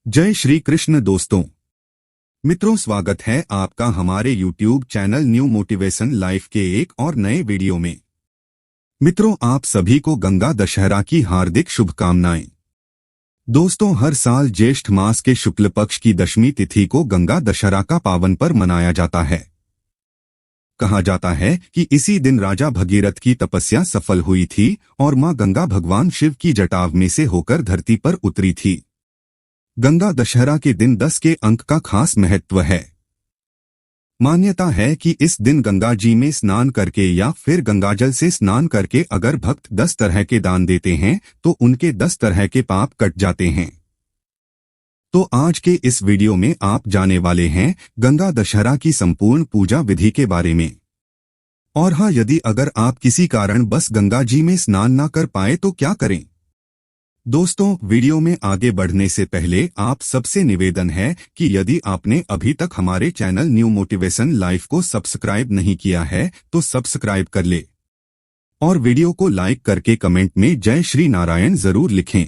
जय श्री कृष्ण दोस्तों। मित्रों, स्वागत है आपका हमारे YouTube channel new motivation life के एक और नए वीडियो में। मित्रों, आप सभी को गंगा दशहरा की हार्दिक शुभकामनाएं। दोस्तों, हर साल ज्येष्ठ मास के शुक्ल पक्ष की दशमी तिथि को गंगा दशहरा का पावन पर्व मनाया जाता है। कहा जाता है कि इसी दिन राजा भगीरथ की तपस्या सफल हुई थी और मां गंगा भगवान शिव की जटाव में से होकर धरती पर उतरी थी। गंगा दशहरा के दिन 10 के अंक का खास महत्व है। मान्यता है कि इस दिन गंगा जी में स्नान करके या फिर गंगाजल से स्नान करके अगर भक्त 10 तरह के दान देते हैं तो उनके 10 तरह के पाप कट जाते हैं। तो आज के इस वीडियो में आप जाने वाले हैं गंगा दशहरा की संपूर्ण पूजा विधि के बारे में। और हाँ, यदि अगर आप किसी कारण बस गंगा जी में स्नान ना कर पाए तो क्या करें। दोस्तों, वीडियो में आगे बढ़ने से पहले आप सबसे निवेदन है कि यदि आपने अभी तक हमारे चैनल न्यू मोटिवेशन लाइफ को सब्सक्राइब नहीं किया है तो सब्सक्राइब कर ले और वीडियो को लाइक करके कमेंट में जय श्री नारायण जरूर लिखें।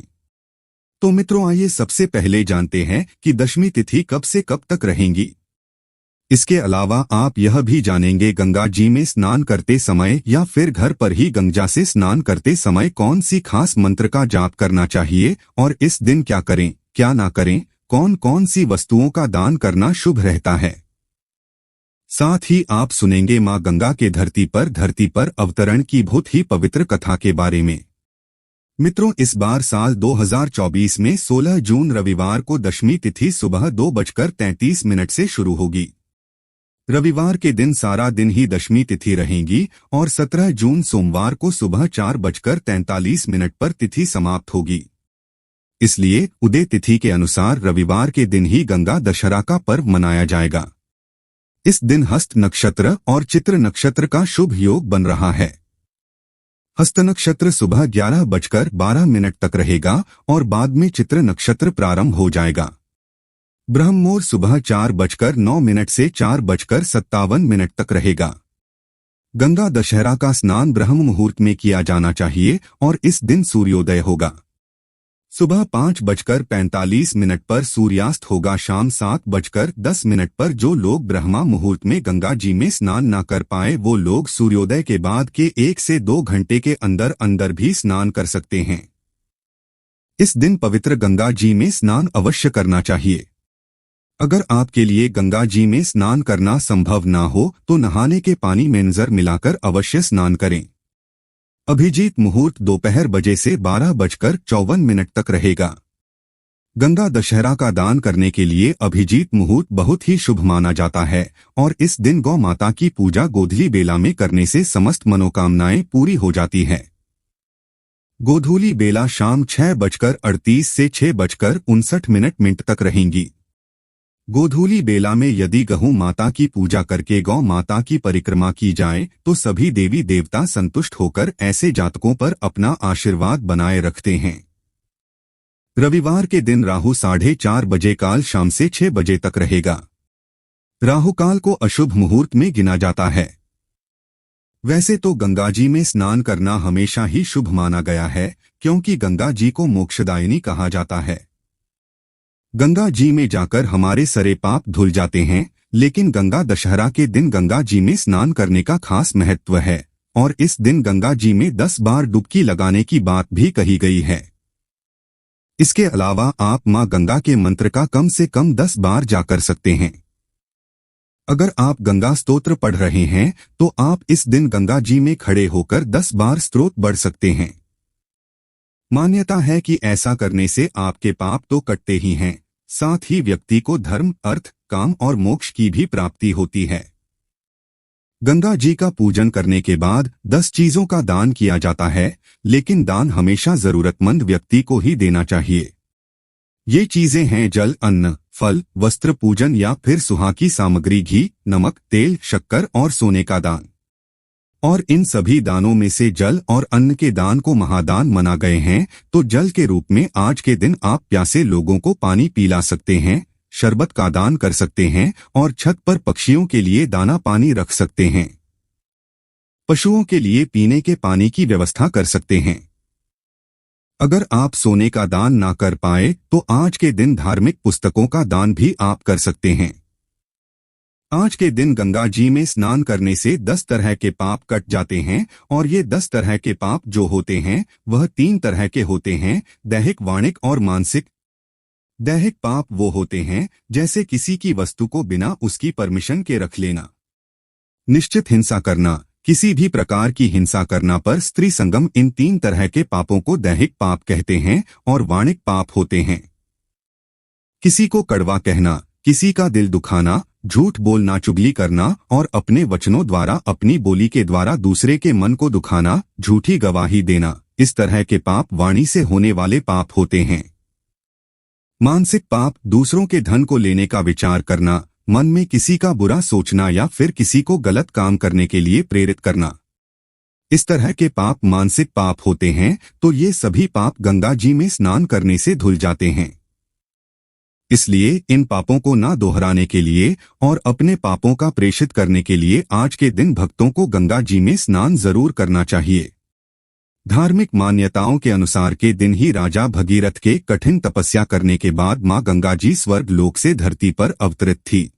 तो मित्रों, आइए सबसे पहले जानते हैं कि दशमी तिथि कब से कब तक रहेंगी। इसके अलावा आप यह भी जानेंगे गंगा जी में स्नान करते समय या फिर घर पर ही गंगा से स्नान करते समय कौन सी खास मंत्र का जाप करना चाहिए और इस दिन क्या करें क्या ना करें, कौन कौन सी वस्तुओं का दान करना शुभ रहता है। साथ ही आप सुनेंगे मां गंगा के धरती पर अवतरण की बहुत ही पवित्र कथा के बारे में। मित्रों, इस बार साल 2024 में 16 जून रविवार को दशमी तिथि सुबह 2:33 से शुरू होगी। रविवार के दिन सारा दिन ही दशमी तिथि रहेगी और 17 जून सोमवार को सुबह 4:43 पर तिथि समाप्त होगी। इसलिए उदय तिथि के अनुसार रविवार के दिन ही गंगा दशहरा का पर्व मनाया जाएगा। इस दिन हस्त नक्षत्र और चित्र नक्षत्र का शुभ योग बन रहा है। हस्त नक्षत्र सुबह 11:12 तक रहेगा और बाद में चित्र नक्षत्र प्रारंभ हो जाएगा। ब्रह्म मुहूर्त सुबह 4:09 से 4:57 तक रहेगा। गंगा दशहरा का स्नान ब्रह्म मुहूर्त में किया जाना चाहिए और इस दिन सूर्योदय होगा। सुबह 5:45 पर सूर्यास्त होगा। शाम 7:10 पर जो लोग ब्रह्मा मुहूर्त में गंगा जी में स्नान न कर पाए वो लोग सूर्योदय के बाद के 1 से 2 घंटे के अंदर अंदर भी स्नान कर सकते हैं। इस दिन पवित्र गंगा जी में स्नान अवश्य करना चाहिए। अगर आपके लिए गंगा जी में स्नान करना संभव ना हो तो नहाने के पानी में नजर मिलाकर अवश्य स्नान करें। अभिजीत मुहूर्त दोपहर बजे से 12:54 तक रहेगा। गंगा दशहरा का दान करने के लिए अभिजीत मुहूर्त बहुत ही शुभ माना जाता है और इस दिन गौ माता की पूजा गोधूली बेला में करने से समस्त मनोकामनाएं पूरी हो जाती है। गोधूली बेला शाम 6:38 से 6:59 तक रहेंगी। गोधूली बेला में यदि गऊ माता की पूजा करके गौ माता की परिक्रमा की जाए तो सभी देवी देवता संतुष्ट होकर ऐसे जातकों पर अपना आशीर्वाद बनाए रखते हैं। रविवार के दिन राहु 4:30 बजे काल शाम से 6 बजे तक रहेगा। राहु काल को अशुभ मुहूर्त में गिना जाता है। वैसे तो गंगा जी में स्नान करना हमेशा ही शुभ माना गया है क्योंकि गंगा जी को मोक्षदायिनी कहा जाता है। गंगा जी में जाकर हमारे सारे पाप धुल जाते हैं, लेकिन गंगा दशहरा के दिन गंगा जी में स्नान करने का खास महत्व है और इस दिन गंगा जी में 10 बार डुबकी लगाने की बात भी कही गई है। इसके अलावा आप मां गंगा के मंत्र का कम से कम 10 बार जा कर सकते हैं। अगर आप गंगा स्तोत्र पढ़ रहे हैं तो आप इस दिन गंगा जी में खड़े होकर 10 बार स्तोत्र पढ़ सकते हैं। मान्यता है कि ऐसा करने से आपके पाप तो कटते ही हैं, साथ ही व्यक्ति को धर्म, अर्थ, काम और मोक्ष की भी प्राप्ति होती है। गंगा जी का पूजन करने के बाद 10 चीजों का दान किया जाता है, लेकिन दान हमेशा जरूरतमंद व्यक्ति को ही देना चाहिए। ये चीजें हैं जल, अन्न, फल, वस्त्र, पूजन या फिर सुहागी सामग्री, घी, नमक, तेल, शक्कर और सोने का दान। और इन सभी दानों में से जल और अन्न के दान को महादान माना गए हैं। तो जल के रूप में आज के दिन आप प्यासे लोगों को पानी पिला सकते हैं, शरबत का दान कर सकते हैं और छत पर पक्षियों के लिए दाना पानी रख सकते हैं। पशुओं के लिए पीने के पानी की व्यवस्था कर सकते हैं। अगर आप सोने का दान ना कर पाए तो आज के दिन धार्मिक पुस्तकों का दान भी आप कर सकते हैं। आज के दिन गंगा जी में स्नान करने से 10 तरह के पाप कट जाते हैं और ये 10 तरह के पाप जो होते हैं वह 3 तरह के होते हैं, दैहिक, वाणिक और मानसिक। दैहिक पाप वो होते हैं जैसे किसी की वस्तु को बिना उसकी परमिशन के रख लेना, निश्चित हिंसा करना, किसी भी प्रकार की हिंसा करना पर स्त्री संगम। इन 3 तरह के पापों को दैहिक पाप कहते हैं और वाणिक पाप होते हैं किसी को कड़वा कहना, किसी का दिल दुखाना, झूठ बोलना, चुगली करना और अपने वचनों द्वारा, अपनी बोली के द्वारा दूसरे के मन को दुखाना, झूठी गवाही देना। इस तरह के पाप वाणी से होने वाले पाप होते हैं। मानसिक पाप दूसरों के धन को लेने का विचार करना, मन में किसी का बुरा सोचना या फिर किसी को गलत काम करने के लिए प्रेरित करना। इस तरह के पाप मानसिक पाप होते हैं, तो ये सभी पाप गंगा जी में स्नान करने से धुल जाते हैं। इसलिए इन पापों को ना दोहराने के लिए और अपने पापों का प्रेषित करने के लिए आज के दिन भक्तों को गंगा जी में स्नान जरूर करना चाहिए। धार्मिक मान्यताओं के अनुसार के दिन ही राजा भगीरथ के कठिन तपस्या करने के बाद मां गंगा जी स्वर्ग लोक से धरती पर अवतरित थी।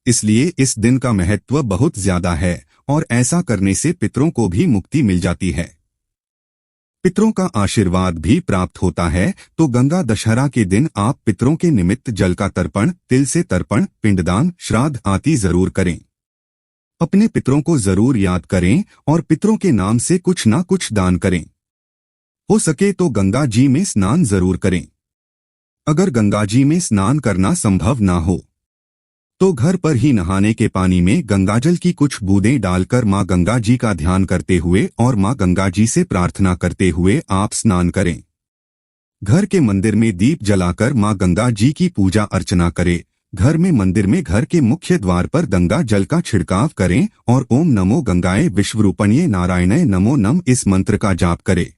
इसलिए इस दिन का महत्व बहुत ज्यादा है और ऐसा करने से पितरों को भी मुक्ति मिल जाती है, पितरों का आशीर्वाद भी प्राप्त होता है। तो गंगा दशहरा के दिन आप पितरों के निमित्त जल का तर्पण, तिल से तर्पण, पिंडदान, श्राद्ध आदि जरूर करें। अपने पितरों को जरूर याद करें और पितरों के नाम से कुछ ना कुछ दान करें। हो सके तो गंगा जी में स्नान जरूर करें। अगर गंगा जी में स्नान करना संभव ना हो तो घर पर ही नहाने के पानी में गंगाजल की कुछ बूंदें डालकर मां गंगा जी का ध्यान करते हुए और मां गंगा जी से प्रार्थना करते हुए आप स्नान करें। घर के मंदिर में दीप जलाकर मां गंगा जी की पूजा अर्चना करें। घर में मंदिर में घर के मुख्य द्वार पर गंगा जल का छिड़काव करें और ओम नमो गंगाए विश्वरूपण्ये नारायणाय नमो नम इस मंत्र का जाप करें।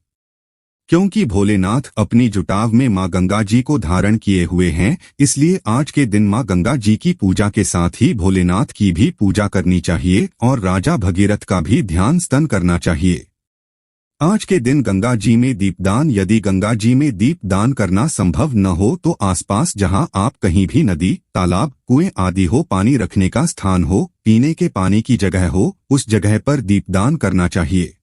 क्योंकि भोलेनाथ अपनी जुटाव में मां गंगा जी को धारण किए हुए हैं, इसलिए आज के दिन मां गंगा जी की पूजा के साथ ही भोलेनाथ की भी पूजा करनी चाहिए और राजा भगीरथ का भी ध्यान स्तन करना चाहिए। आज के दिन गंगा जी में दीपदान, यदि गंगा जी में दीपदान करना संभव न हो तो आसपास जहां आप कहीं भी नदी, तालाब, कुएं आदि हो, पानी रखने का स्थान हो, पीने के पानी की जगह हो, उस जगह पर दीपदान करना चाहिए।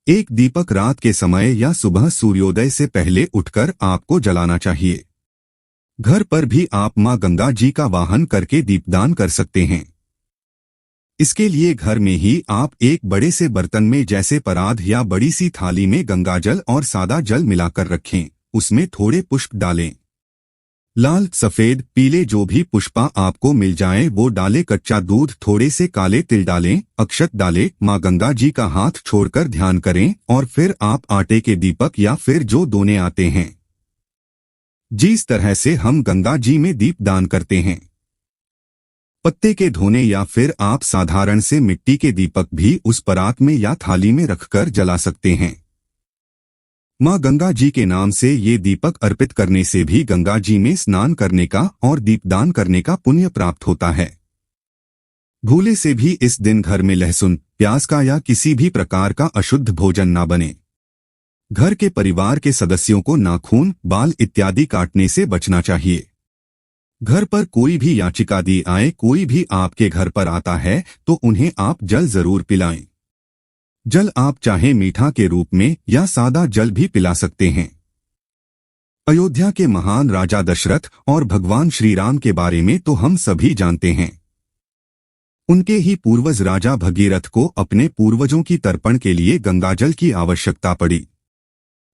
एक दीपक रात के समय या सुबह सूर्योदय से पहले उठकर आपको जलाना चाहिए। घर पर भी आप मां गंगा जी का वाहन करके दीपदान कर सकते हैं। इसके लिए घर में ही आप एक बड़े से बर्तन में जैसे परात या बड़ी सी थाली में गंगाजल और सादा जल मिलाकर रखें। उसमें थोड़े पुष्प डालें। लाल, सफेद, पीले जो भी पुष्पा आपको मिल जाए वो डालें। कच्चा दूध, थोड़े से काले तिल डालें, अक्षत डालें। मां गंगा जी का हाथ छोड़कर ध्यान करें और फिर आप आटे के दीपक या फिर जो दोने आते हैं, जिस तरह से हम गंगा जी में दीप दान करते हैं, पत्ते के धोने या फिर आप साधारण से मिट्टी के दीपक भी उस परात में या थाली में रखकर जला सकते हैं। मां गंगा जी के नाम से ये दीपक अर्पित करने से भी गंगा जी में स्नान करने का और दीपदान करने का पुण्य प्राप्त होता है। भूले से भी इस दिन घर में लहसुन, प्याज का या किसी भी प्रकार का अशुद्ध भोजन ना बने। घर के परिवार के सदस्यों को नाखून, बाल इत्यादि काटने से बचना चाहिए। घर पर कोई भी याचिकादी आए, कोई भी आपके घर पर आता है तो उन्हें आप जल जरूर पिलाएं। जल आप चाहे मीठा के रूप में या सादा जल भी पिला सकते हैं। अयोध्या के महान राजा दशरथ और भगवान श्री राम के बारे में तो हम सभी जानते हैं। उनके ही पूर्वज राजा भगीरथ को अपने पूर्वजों की तर्पण के लिए गंगाजल की आवश्यकता पड़ी।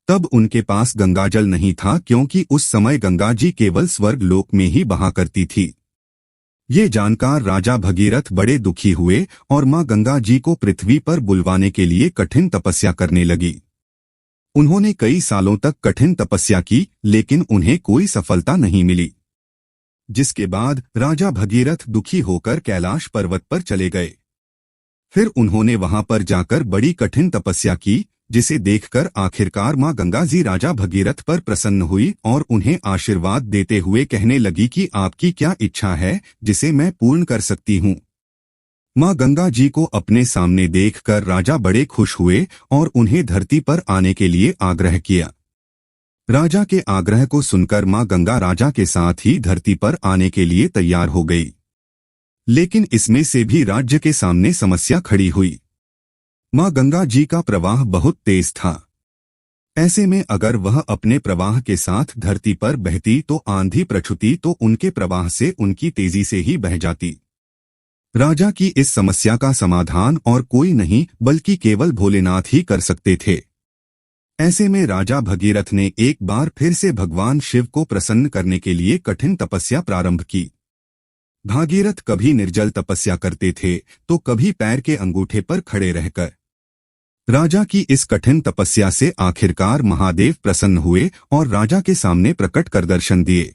तब उनके पास गंगाजल नहीं था क्योंकि उस समय गंगा जी केवल स्वर्ग लोक में ही बहा करती थी। ये जानकर राजा भगीरथ बड़े दुखी हुए और मां गंगा जी को पृथ्वी पर बुलवाने के लिए कठिन तपस्या करने लगी। उन्होंने कई सालों तक कठिन तपस्या की लेकिन उन्हें कोई सफलता नहीं मिली, जिसके बाद राजा भगीरथ दुखी होकर कैलाश पर्वत पर चले गए। फिर उन्होंने वहां पर जाकर बड़ी कठिन तपस्या की, जिसे देखकर आखिरकार मां गंगा जी राजा भगीरथ पर प्रसन्न हुई और उन्हें आशीर्वाद देते हुए कहने लगी कि आपकी क्या इच्छा है जिसे मैं पूर्ण कर सकती हूँ। मां गंगा जी को अपने सामने देखकर राजा बड़े खुश हुए और उन्हें धरती पर आने के लिए आग्रह किया। राजा के आग्रह को सुनकर मां गंगा राजा के साथ ही धरती पर आने के लिए तैयार हो गई। लेकिन इसमें से भी राज्य के सामने समस्या खड़ी हुई। मां गंगा जी का प्रवाह बहुत तेज था। ऐसे में अगर वह अपने प्रवाह के साथ धरती पर बहती तो आंधी प्रचुती तो उनके प्रवाह से उनकी तेजी से ही बह जाती। राजा की इस समस्या का समाधान और कोई नहीं बल्कि केवल भोलेनाथ ही कर सकते थे। ऐसे में राजा भगीरथ ने एक बार फिर से भगवान शिव को प्रसन्न करने के लिए कठिन तपस्या प्रारंभ की। भागीरथ कभी निर्जल तपस्या करते थे तो कभी पैर के अंगूठे पर खड़े रहकर। राजा की इस कठिन तपस्या से आखिरकार महादेव प्रसन्न हुए और राजा के सामने प्रकट कर दर्शन दिए।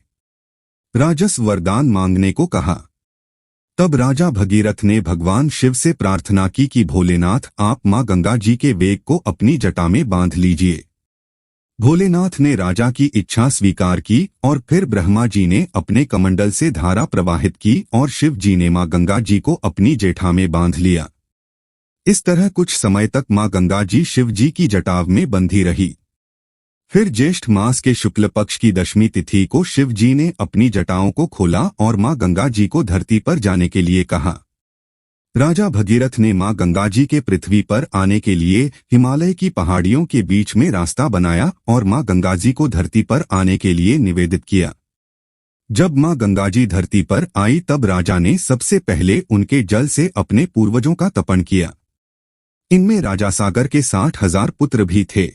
राजस्व वरदान मांगने को कहा। तब राजा भगीरथ ने भगवान शिव से प्रार्थना की कि भोलेनाथ आप मां गंगा जी के वेग को अपनी जटा में बांध लीजिए। भोलेनाथ ने राजा की इच्छा स्वीकार की और फिर ब्रह्मा जी ने अपने कमंडल से धारा प्रवाहित की और शिव जी ने मां गंगा जी को अपनी जेठा में बांध लिया। इस तरह कुछ समय तक मां गंगा जी शिव जी की जटाव में बंधी रही। फिर ज्येष्ठ मास के शुक्ल पक्ष की दशमी तिथि को शिव जी ने अपनी जटाओं को खोला और मां गंगा जी को धरती पर जाने के लिए कहा। राजा भगीरथ ने मां गंगा जी के पृथ्वी पर आने के लिए हिमालय की पहाड़ियों के बीच में रास्ता बनाया और मां गंगा जी को धरती पर आने के लिए निवेदित किया। जब मां गंगा जी धरती पर आई तब राजा ने सबसे पहले उनके जल से अपने पूर्वजों का तर्पण किया। इनमें राजा सागर के 60,000 पुत्र भी थे।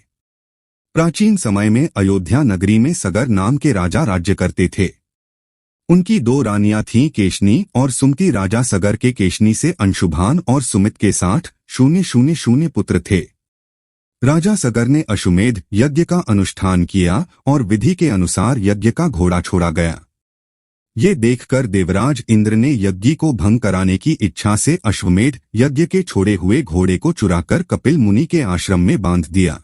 प्राचीन समय में अयोध्या नगरी में सगर नाम के राजा राज्य करते थे। उनकी 2 रानियां थीं, केशनी और सुमति। राजा सगर के केशनी से अंशुभान और सुमित के 60,000 पुत्र थे। राजा सगर ने अश्वमेध यज्ञ का अनुष्ठान किया और विधि के अनुसार यज्ञ का घोड़ा छोड़ा गया। ये देखकर देवराज इंद्र ने यज्ञ को भंग कराने की इच्छा से अश्वमेध यज्ञ के छोड़े हुए घोड़े को चुराकर कपिल मुनि के आश्रम में बांध दिया।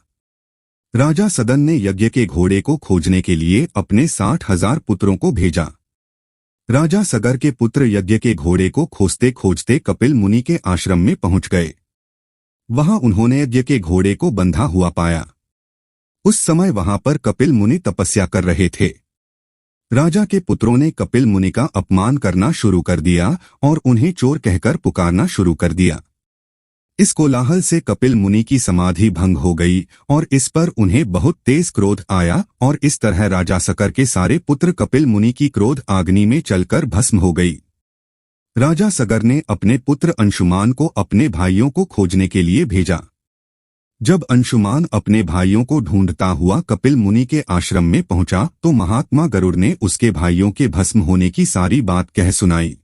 राजा सदन ने यज्ञ के घोड़े को खोजने के लिए अपने 60,000 पुत्रों को भेजा। राजा सगर के पुत्र यज्ञ के घोड़े को खोजते खोजते कपिल मुनि के आश्रम में पहुंच गए। वहां उन्होंने यज्ञ के घोड़े को बंधा हुआ पाया। उस समय वहां पर कपिल मुनि तपस्या कर रहे थे। राजा के पुत्रों ने कपिल मुनि का अपमान करना शुरू कर दिया और उन्हें चोर कहकर पुकारना शुरू कर दिया। इस कोलाहल से कपिल मुनि की समाधि भंग हो गई और इस पर उन्हें बहुत तेज क्रोध आया और इस तरह राजा सकर के सारे पुत्र कपिल मुनि की क्रोध आग्नि में चलकर भस्म हो गई। राजा सगर ने अपने पुत्र अंशुमान को अपने भाइयों को खोजने के लिए भेजा। जब अंशुमान अपने भाइयों को ढूंढता हुआ कपिल मुनि के आश्रम में पहुंचा तो महात्मा गरुड़ ने उसके भाइयों के भस्म होने की सारी बात कह सुनाई।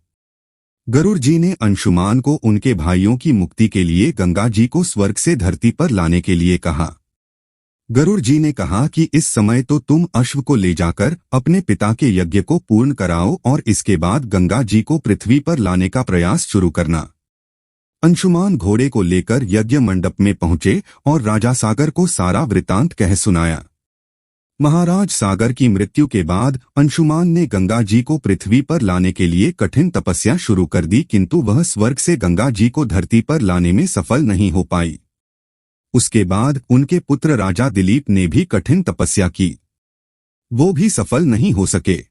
गरुड़ जी ने अंशुमान को उनके भाइयों की मुक्ति के लिए गंगा जी को स्वर्ग से धरती पर लाने के लिए कहा। गरुड़ जी ने कहा कि इस समय तो तुम अश्व को ले जाकर अपने पिता के यज्ञ को पूर्ण कराओ और इसके बाद गंगा जी को पृथ्वी पर लाने का प्रयास शुरू करना। अंशुमान घोड़े को लेकर यज्ञ मंडप में पहुंचे और राजा सागर को सारा वृतांत कह सुनाया। महाराज सागर की मृत्यु के बाद अंशुमान ने गंगा जी को पृथ्वी पर लाने के लिए कठिन तपस्या शुरू कर दी, किंतु वह स्वर्ग से गंगा जी को धरती पर लाने में सफल नहीं हो पाई। उसके बाद उनके पुत्र राजा दिलीप ने भी कठिन तपस्या की, वो भी सफल नहीं हो सके।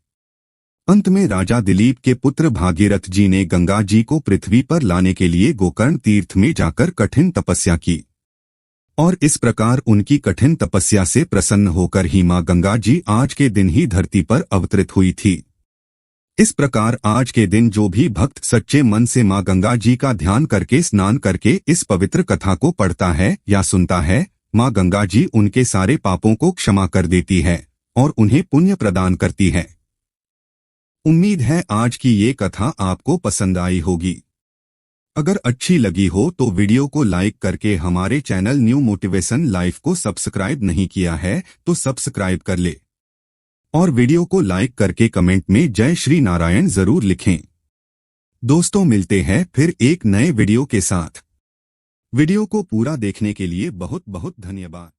अंत में राजा दिलीप के पुत्र भागीरथ जी ने गंगा जी को पृथ्वी पर लाने के लिए गोकर्ण तीर्थ में जाकर कठिन तपस्या की और इस प्रकार उनकी कठिन तपस्या से प्रसन्न होकर ही मां गंगा जी आज के दिन ही धरती पर अवतरित हुई थी। इस प्रकार आज के दिन जो भी भक्त सच्चे मन से मां गंगा जी का ध्यान करके स्नान करके इस पवित्र कथा को पढ़ता है या सुनता है, मां गंगा जी उनके सारे पापों को क्षमा कर देती है और उन्हें पुण्य प्रदान करती है। उम्मीद है आज की ये कथा आपको पसंद आई होगी। अगर अच्छी लगी हो तो वीडियो को लाइक करके हमारे चैनल न्यू मोटिवेशन लाइफ को सब्सक्राइब नहीं किया है तो सब्सक्राइब कर ले और वीडियो को लाइक करके कमेंट में जय श्री नारायण जरूर लिखें। दोस्तों मिलते हैं फिर एक नए वीडियो के साथ। वीडियो को पूरा देखने के लिए बहुत बहुत धन्यवाद।